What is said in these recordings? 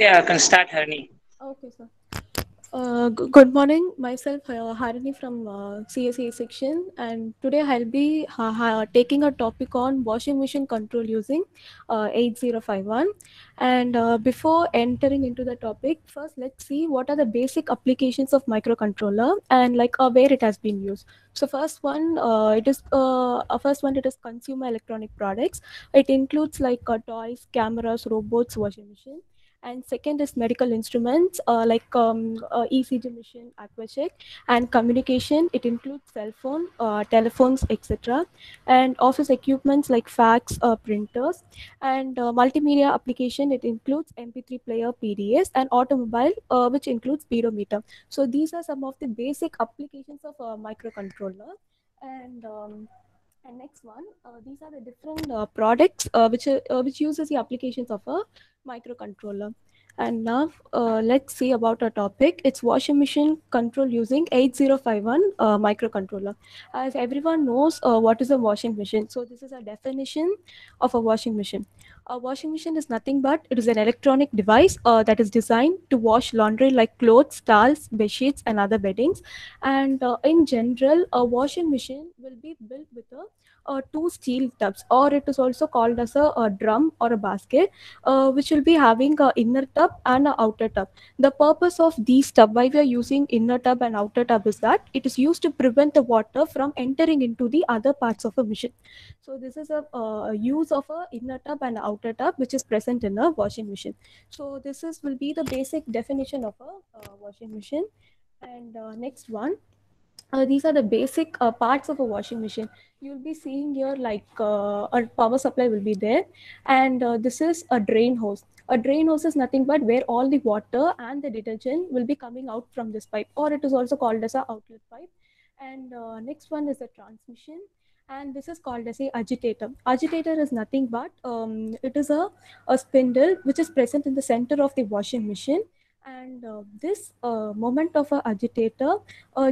Yeah, I can start, Harini. Okay, sir. Good morning. Myself, Harini from CSA section, and today I'll be taking a topic on washing machine control using 8051. And before entering into the topic, first let's see what are the basic applications of microcontroller and where it has been used. So first one it is consumer electronic products. It includes toys, cameras, robots, washing machine. And second is medical instruments ECG machine, aquacheck. And communication, it includes cell phone, telephones, etc. And office equipments like fax, printers. And multimedia application, it includes mp3 player, PDS. And automobile, which includes speedometer. So these are some of the basic applications of a microcontroller. And um, and next one, these are the different products which uses the applications of a microcontroller. And now let's see about our topic. It's washing machine control using 8051 microcontroller. As everyone knows, what is a washing machine? So this is a definition of a washing machine. A washing machine is nothing but it is an electronic device that is designed to wash laundry like clothes, towels, bed sheets, and other beddings. And in general, a washing machine will be built with two steel tubs, or it is also called as a drum or a basket, which will be having a inner tub and a outer tub. The purpose of these tub, why we are using inner tub and outer tub, is that it is used to prevent the water from entering into the other parts of a machine. So this is a use of a inner tub and outer tub which is present in a washing machine. So this is will be the basic definition of a washing machine. And next one, these are the basic parts of a washing machine. You'll be seeing here a power supply will be there. And this is a drain hose. A drain hose is nothing but where all the water and the detergent will be coming out from this pipe, or it is also called as a outlet pipe. And next one is a transmission, and this is called as a agitator. Agitator is nothing but it is a spindle which is present in the center of the washing machine. And this moment of a agitator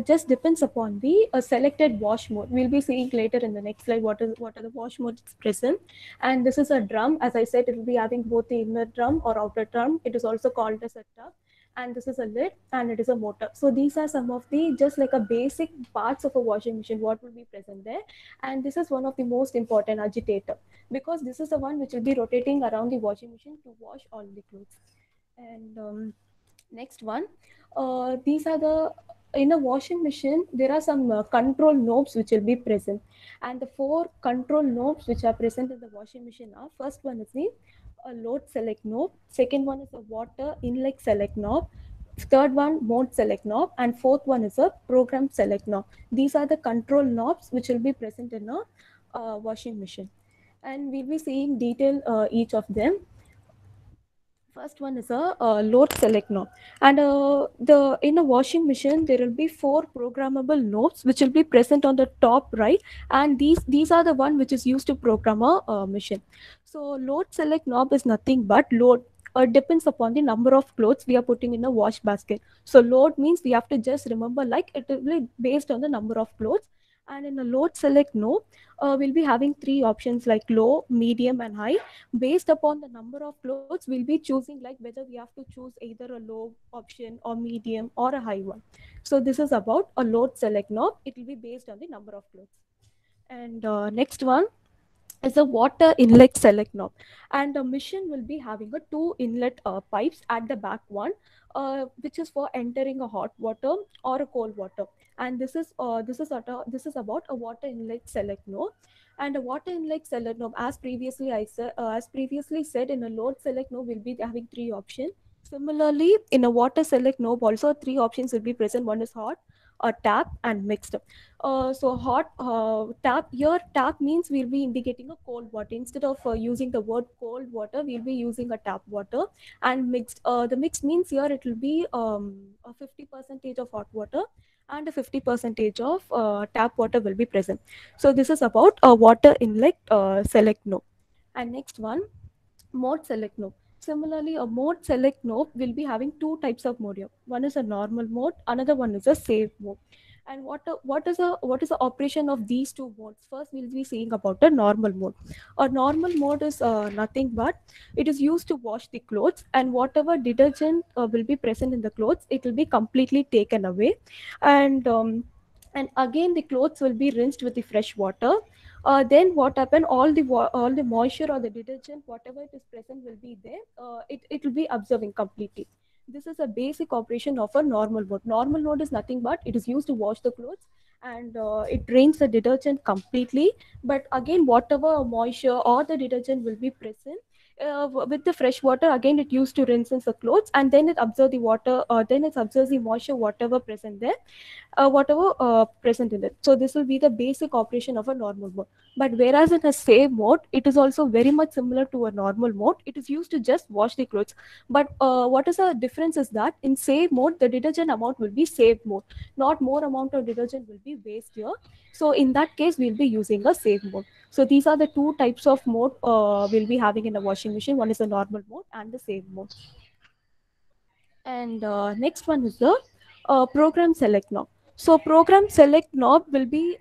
just depends upon the selected wash mode. We'll be seeing later in the next slide what are the wash modes present. And this is a drum. As I said, it will be having both the inner drum or outer drum. It is also called as a tub. And this is a lid, and it is a motor. So these are some of the just like a basic parts of a washing machine what will be present there. And this is one of the most important, agitator, because this is the one which will be rotating around the washing machine to wash all the clothes. And next one, these are the in a washing machine there are some control knobs which will be present. And the four control knobs which are present in the washing machine are: first one is the load select knob, second one is a water inlet select knob, third one mode select knob, and fourth one is a program select knob. These are the control knobs which will be present in a washing machine. And we'll be seeing detail each of them. First one is a load select knob. And the in a washing machine there will be four programmable knobs which will be present on the top right. And these are the one which is used to program a machine. So load select knob is nothing but load depends upon the number of clothes we are putting in a wash basket. So load means we have to just remember like it will be based on the number of clothes. And in a load select knob, we'll be having three options like low, medium, and high. Based upon the number of clothes, we'll be choosing like whether we have to choose either a low option or medium or a high one. So this is about a load select knob. It will be based on the number of clothes. And next one is a water inlet select knob. And the machine will be having a two inlet pipes at the back one, which is for entering a hot water or a cold water. And this is about a water inlet select knob. And a water inlet select knob, as previously said, in a load select knob we'll be having three options. Similarly, in a water select knob also three options will be present. One is hot, a tap, and mixed. So hot tap, here tap means we'll be indicating a cold water. Instead of using the word cold water, we'll be using a tap water. And mixed, the mixed means here it will be a 50 percentage of hot water and a 50 percentage of tap water will be present. So this is about a water inlet select node. And next one, mode select node. Similarly, a mode select node will be having two types of mode here. One is a normal mode, another one is a save mode. And what is the operation of these two modes? First, we'll be seeing about the normal mode. A normal mode is nothing but it is used to wash the clothes, and whatever detergent will be present in the clothes, it will be completely taken away, and again the clothes will be rinsed with the fresh water. Then what happen? All the moisture or the detergent, whatever it is present, will be there. It will be absorbing completely. This is a basic operation of a normal mode. Normal mode is nothing but it is used to wash the clothes, and it drains the detergent completely. But again, whatever moisture or the detergent will be present, with the fresh water, again it used to rinse the clothes, and then it absorbs the water, then it absorbs the moisture, whatever present there, whatever present in it. So this will be the basic operation of a normal mode. But whereas in a save mode, it is also very much similar to a normal mode. It is used to just wash the clothes. But what is the difference is that in save mode, the detergent amount will be saved more, not more amount of detergent will be waste here. So in that case, we'll be using a save mode. So these are the two types of mode we'll be having in a washing machine. One is the normal mode and the save mode. And next one is the program select knob. So program select knob will be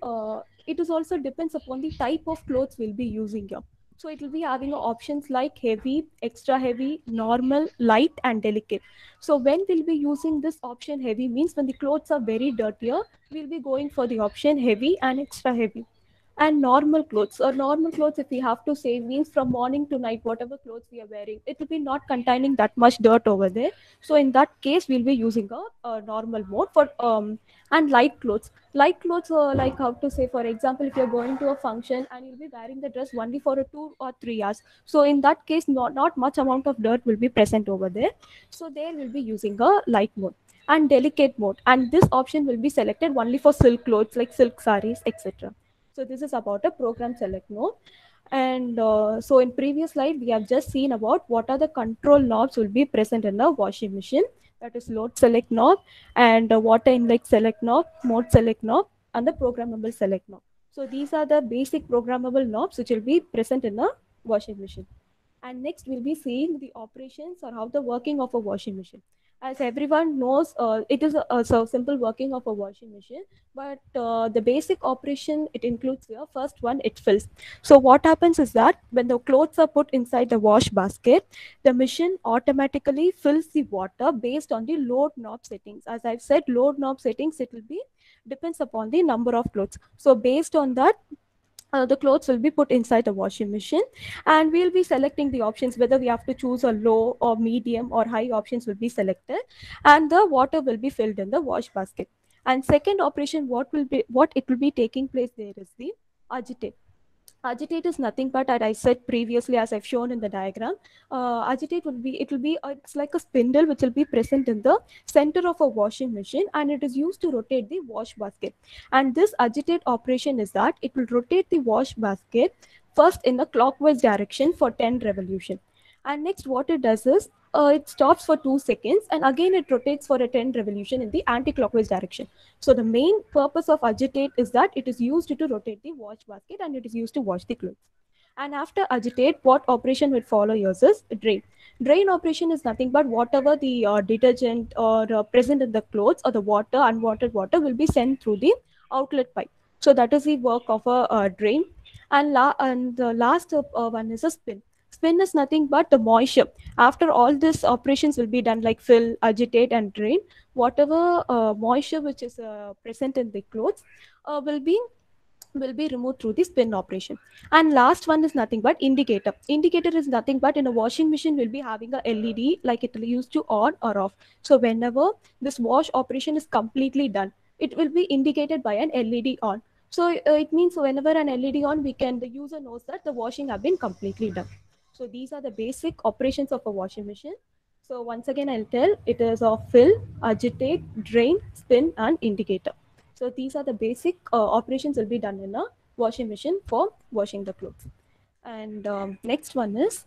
it is also depends upon the type of clothes we'll be using here. So it will be having options like heavy, extra heavy, normal, light, and delicate. So when we'll be using this option heavy means when the clothes are very dirtier, we'll be going for the option heavy and extra heavy. And normal clothes, or normal clothes, if we have to say, means from morning to night, whatever clothes we are wearing, it will be not containing that much dirt over there. So in that case, we'll be using a normal mode for and light clothes. Light clothes, like how to say, for example, if you're going to a function and you'll be wearing the dress only for a 2 or 3 hours, so in that case, not much amount of dirt will be present over there. So there we'll be using a light mode. And delicate mode, and this option will be selected only for silk clothes like silk saris, etc. So this is about a program select mode. And so in previous slide, we have just seen about what are the control knobs will be present in a washing machine. That is load select knob, and water inlet select knob, mode select knob, and the programmable select knob. So these are the basic programmable knobs which will be present in a washing machine. And next we'll be seeing the operations or how the working of a washing machine. As everyone knows, it is a so simple working of a washing machine, but the basic operation it includes here. First one, it fills. So what happens is that when the clothes are put inside the wash basket, the machine automatically fills the water based on the load knob settings. As I've said, load knob settings, it will be depends upon the number of clothes. So based on that, the clothes will be put inside the washing machine, and we'll be selecting the options whether we have to choose a low or medium or high options will be selected, and the water will be filled in the wash basket. And second operation, what it will be taking place there is the agitate. Agitate is nothing but, as I said previously, as I've shown in the diagram, agitate will be, it will be, it's like a spindle which will be present in the center of a washing machine, and it is used to rotate the wash basket. And this agitate operation is that it will rotate the wash basket first in the clockwise direction for 10 revolution. And next what it does is, it stops for 2 seconds, and again it rotates for a 10 revolution in the anti-clockwise direction. So the main purpose of agitate is that it is used to rotate the wash basket, and it is used to wash the clothes. And after agitate, what operation will follow yours is drain. Drain operation is nothing but whatever the detergent or present in the clothes or the water, unwanted water, will be sent through the outlet pipe. So that is the work of a drain. And the last one is a spin. Spin is nothing but the moisture. After all these operations will be done, like fill, agitate, and drain, whatever moisture which is present in the clothes will be removed through the spin operation. And last one is nothing but indicator. Indicator is nothing but in a washing machine will be having a LED, like it will used to on or off. So whenever this wash operation is completely done, it will be indicated by an LED on. So it means whenever an LED on, the user knows that the washing have been completely done. So these are the basic operations of a washing machine. So once again, I'll tell, it is of fill, agitate, drain, spin, and indicator. So these are the basic operations will be done in a washing machine for washing the clothes. And next one is,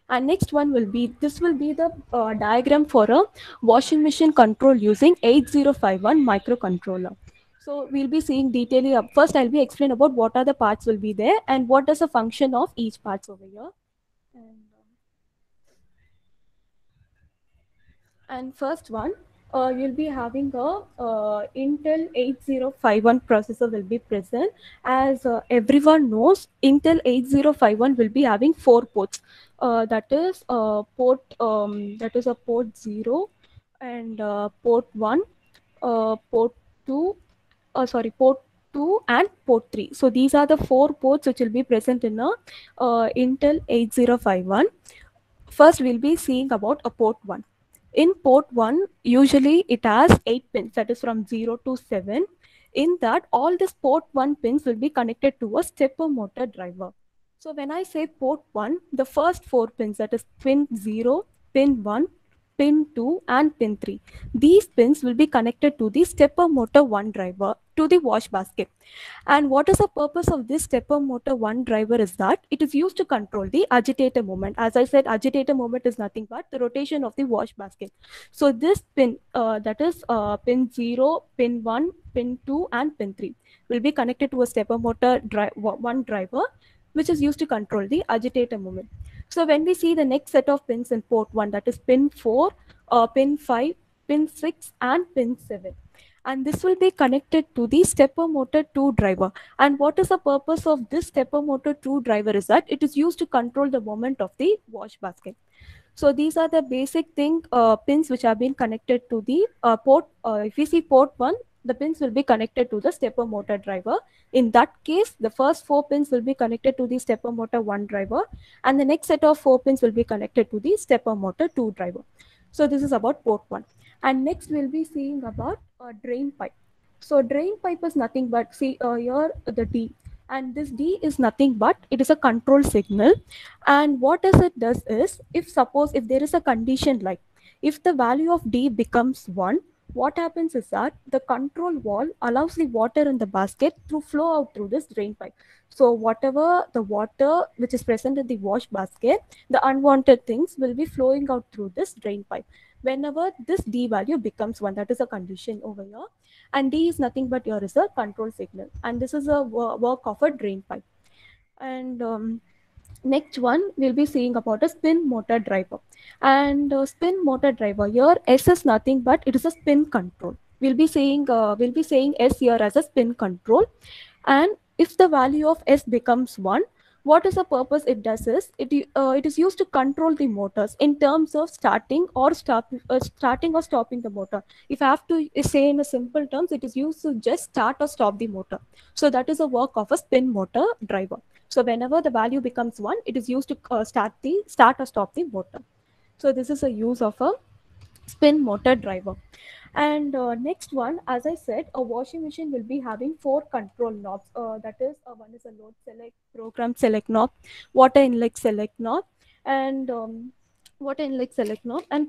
and next one will be, this will be the diagram for a washing machine control using 8051 microcontroller. So we'll be seeing detailing up. First, I'll be explain about what are the parts will be there and what is the function of each parts over here. And, and first one, you'll be having a Intel 8051 processor will be present. As everyone knows, Intel 8051 will be having 4 ports. That is a port 0 and port 1, port 2, port 2 and port 3. So these are the 4 ports which will be present in a Intel 8051. First, we'll be seeing about a port 1. In port 1, usually it has 8 pins, that is from 0 to 7. In that, all these port 1 pins will be connected to a stepper motor driver. So when I say port 1, the first 4 pins, that is pin 0, pin 1, pin 2 and pin 3. These pins will be connected to the stepper motor 1 driver to the wash basket. And what is the purpose of this stepper motor 1 driver is that it is used to control the agitator movement. As I said, agitator movement is nothing but the rotation of the wash basket. So this pin, that is pin 0, pin 1, pin 2 and pin 3 will be connected to a stepper motor 1 driver, which is used to control the agitator movement. So when we see the next set of pins in port 1, that is pin 4, pin 5, pin 6 and pin 7, and this will be connected to the stepper motor 2 driver. And what is the purpose of this stepper motor 2 driver is that it is used to control the moment of the wash basket. So these are the basic pins which have been connected to the port. If we see port 1, the pins will be connected to the stepper motor driver. In that case, the first 4 pins will be connected to the stepper motor 1 driver, and the next set of 4 pins will be connected to the stepper motor 2 driver. So this is about port 1. And next we'll be seeing about a drain pipe. So drain pipe is nothing but, see here the D, and this D is nothing but it is a control signal. And what does it does is, if suppose if there is a condition like, if the value of D becomes 1, what happens is that the control valve allows the water in the basket to flow out through this drain pipe. So whatever the water which is present in the wash basket, the unwanted things will be flowing out through this drain pipe whenever this D value becomes 1. That is a condition over here. And D is nothing but here is a control signal, and this is a work of a drain pipe. And next one we'll be seeing about a spin motor driver. And spin motor driver, here S is nothing but it is a spin control. We'll be saying S here as a spin control. And if the value of S becomes 1, what is the purpose it does is, it is used to control the motors in terms of starting or stopping the motor. If I have to say in a simple terms, it is used to just start or stop the motor. So that is a work of a spin motor driver. So whenever the value becomes 1, it is used to start or stop the motor. So this is a use of a spin motor driver. And next one, as I said, a washing machine will be having 4 control knobs. That is, one is a load select, program select knob, water inlet select knob, and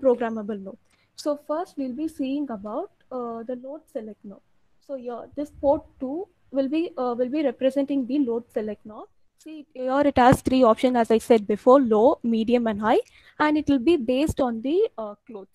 programmable knob. So first, we'll be seeing about the load select knob. So here, this port 2 will be representing the load select knob. See here, it has 3 options, as I said before: low, medium, and high, and it will be based on the clothes.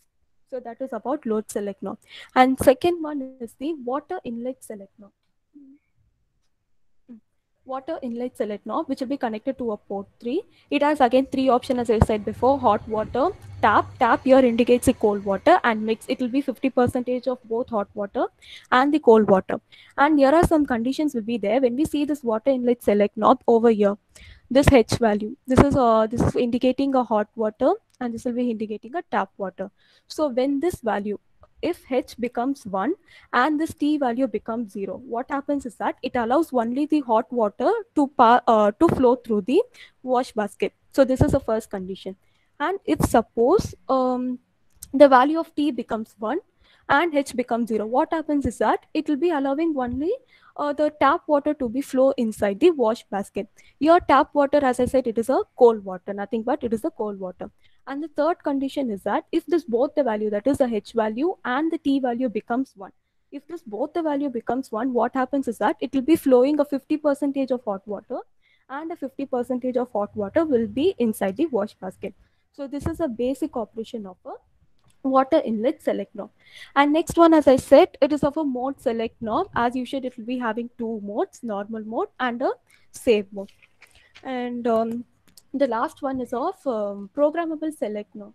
So that is about load select knob. And second one is the water inlet select knob. Mm. Water inlet select knob, which will be connected to a port 3. It has again 3 options, as I said before: hot water, tap here indicates the cold water, and mix. It will be 50% of both hot water and the cold water. And here are some conditions will be there when we see this water inlet select knob over here. This H value, this is indicating a hot water, and this will be indicating a tap water. So when this value, if H becomes 1 and this T value becomes 0, what happens is that it allows only the hot water to flow through the wash basket. So this is the first condition. And if suppose the value of T becomes 1 and H becomes 0, what happens is that it will be allowing only the tap water to be flow inside the wash basket. Your tap water, as I said, it is a cold water, nothing but it is a cold water. And the third condition is that if this both the value, that is the H value and the T value becomes 1, if this both the value becomes 1, what happens is that it will be flowing a 50% of hot water, and a 50% of hot water will be inside the wash basket. So this is a basic operation of a water inlet select knob. And next one, as I said, it is of a mode select knob. As usual, it will be having 2 modes: normal mode and a save mode. And the last one is of programmable select knob.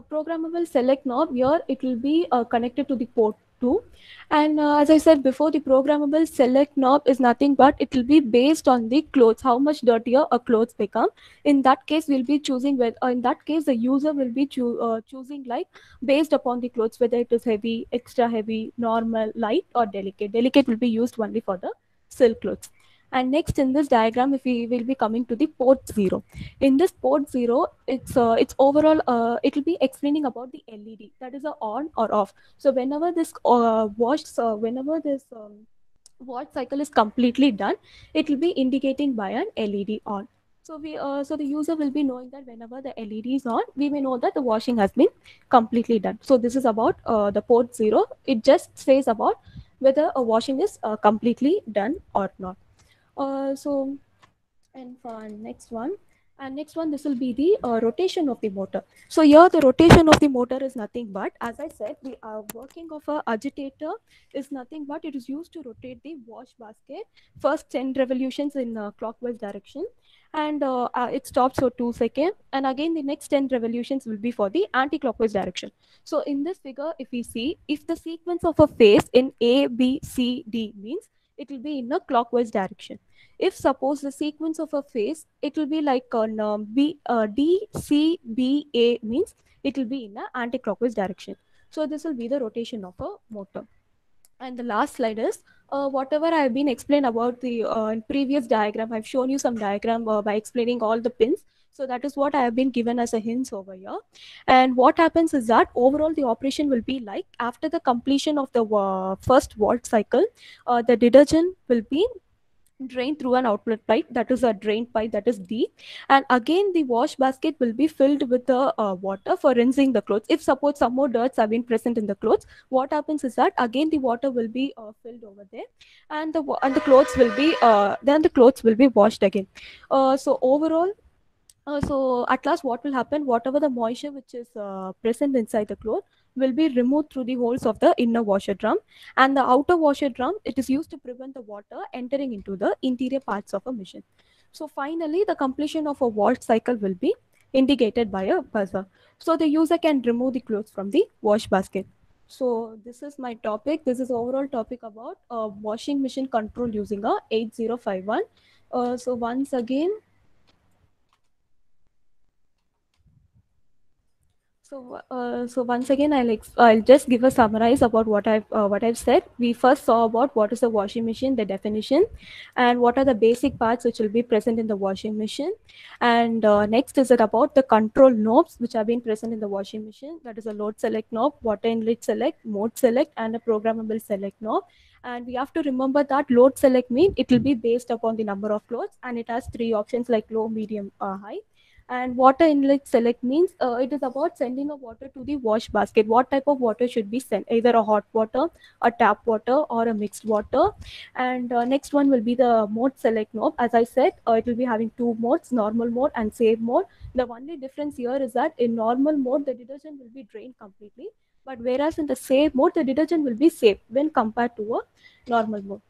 programmable select knob, here it will be connected to the port 2. And as I said before, the programmable select knob is nothing but it will be based on the clothes, how much dirtier a clothes become. In that case, we'll be choosing whether, in that case, the user will be choosing like based upon the clothes, whether it is heavy, extra heavy, normal, light, or delicate. Delicate will be used only for the silk clothes. And next in this diagram, if we will be coming to the port 0. In this port 0, it's overall, it will be explaining about the LED, that is a on or off. So whenever this whenever this watch cycle is completely done, it will be indicating by an LED on. So the user will be knowing that whenever the LED is on, we may know that the washing has been completely done. So this is about the port 0. It just says about whether a washing is completely done or not. So and for next one, this will be the rotation of the motor. So here the rotation of the motor is nothing but, as I said, the working of a agitator is nothing but it is used to rotate the wash basket first 10 revolutions in clockwise direction, and it stops for 2 seconds, and again the next 10 revolutions will be for the anti-clockwise direction. So in this figure, if we see, if the sequence of a phase in A, B, C, D means it will be in a clockwise direction. If suppose the sequence of a phase, it will be like on D, C, B, A means it will be in a anti-clockwise direction. So this will be the rotation of a motor. And the last slide is whatever I have been explained about the in previous diagram. I've shown you some diagram by explaining all the pins. So that is what I have been given as a hints over here. And what happens is that overall the operation will be like after the completion of the first watt cycle, the detergent will be drain through an outlet pipe, that is a drain pipe, that is D, and again the wash basket will be filled with the water for rinsing the clothes. If suppose some more dirts have been present in the clothes, what happens is that again the water will be filled over there, and the clothes will be then the clothes will be washed again. So overall, so at last what will happen, whatever the moisture which is present inside the cloth will be removed through the holes of the inner washer drum, and the outer washer drum, it is used to prevent the water entering into the interior parts of a machine. So finally the completion of a wash cycle will be indicated by a buzzer, so the user can remove the clothes from the wash basket. So this is my topic, this is overall topic about washing machine control using a 8051. So once again, so once again, I'll just give a summarize about what I've said. We first saw about what is a washing machine, the definition, and what are the basic parts which will be present in the washing machine. And next is it about the control knobs which have been present in the washing machine. That is a load select knob, water inlet select, mode select, and a programmable select knob. And we have to remember that load select means it will be based upon the number of clothes, and it has three options like low, medium, high. And water inlet select means it is about sending a water to the wash basket. What type of water should be sent, either a hot water, a tap water, or a mixed water. And next one will be the mode select knob. As I said, it will be having two modes, normal mode and save mode. The only difference here is that in normal mode the detergent will be drained completely, but whereas in the save mode the detergent will be saved when compared to a normal mode.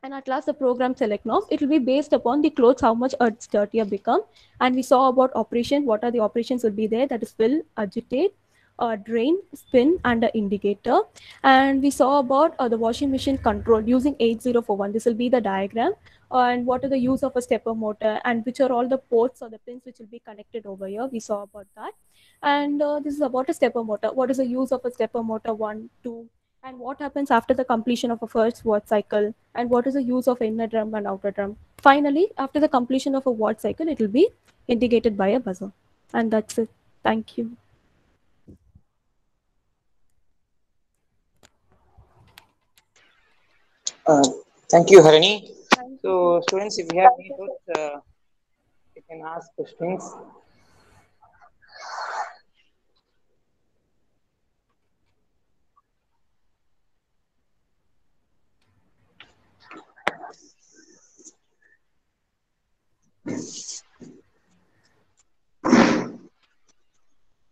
And at last the program select knob, it will be based upon the clothes, how much dirtier become. And we saw about operation, what are the operations will be there, that is fill, agitate, drain, spin, and the indicator. And we saw about the washing machine control using 8041. This will be the diagram. And what are the use of a stepper motor, and which are all the ports or the pins which will be connected over here, we saw about that. And this is about a stepper motor, what is the use of a stepper motor, one, two, and what happens after the completion of a first watt cycle, and what is the use of inner drum and outer drum. Finally, after the completion of a watt cycle, it will be indicated by a buzzer. And that's it. Thank you. Uh, Thank you, Harini. Thank you. So, students, if you have any thoughts, you can ask questions.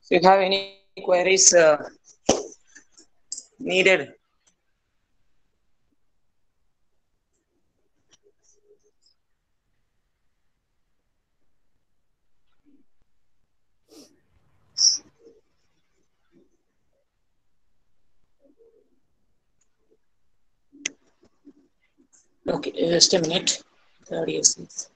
So, if you have any queries needed, Okay, just a minute. The audio is.